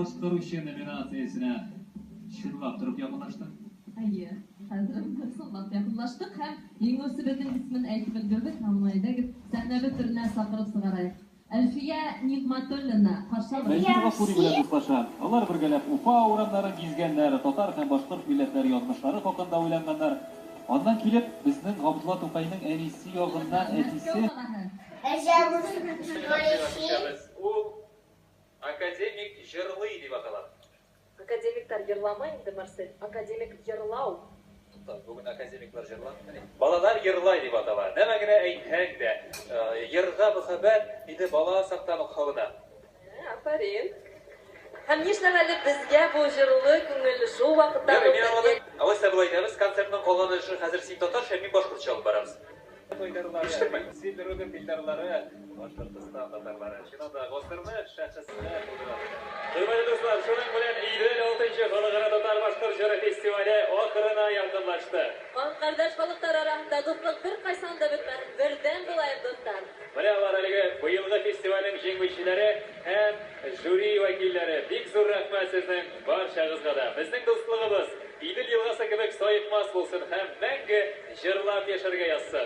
башкаручы номинациясына чынлап тұрып якынлаштың. Әйе, хәзер сынлап якынлаштык һәм еңгәсе безнең исмен әйтеп өлгердек, Хамайдагы сәхнәбе төренә сакырып сыгарайык. Әлфия Нигъматуллина каршы алды. Мәҗит Гафури белән дуслаша. Алар бергәләп Уфа урамнарын гизгәннәр, татар һәм башкорт милләтләре язмышлары хакында уйлаганнар. Аннан килеп, безнең Габдулла Тукайның әнисе ягыннан әтисе Ул академик җырлый дип атала. Академиктар йырламай инде, Марсель. Академик йырлау. Бүген академиклар җырлап. Балалар йырлай дип атала. Нәмә генә әйтһәң дә, йырга мөхәббәт иде бала сактан ук халына. Афарин. Һәм нишләп әле безгә бу җырлы күңелле шул вакытта Алайса булай дибез, концертның калганы өчен хәзер син татарча, мин башкортча алып барабыз. Сидерүгә пилдарлары, Башкортстан татарлары, чинода гостырны шәхсәсенә булдыра. Хөрмәтле дуслар, шуның белән Идел 6-нчы Халыкара татар башкорт җыры фестивале ахырына якынлашты. Кардәш халыклар арасында дуслык бер кайсан да бетмәс, бердәм булайык дуслар. Менә алар әлеге быелгы фестивальнең җиңүчеләре һәм жюри вәкилләре. Бик зур рәхмәт сезнең барчагызга да. Безнең дуслыгыбыз Идел елгасы кебек саекмас булсын һәм мәңге җырлап яшәргә язсын.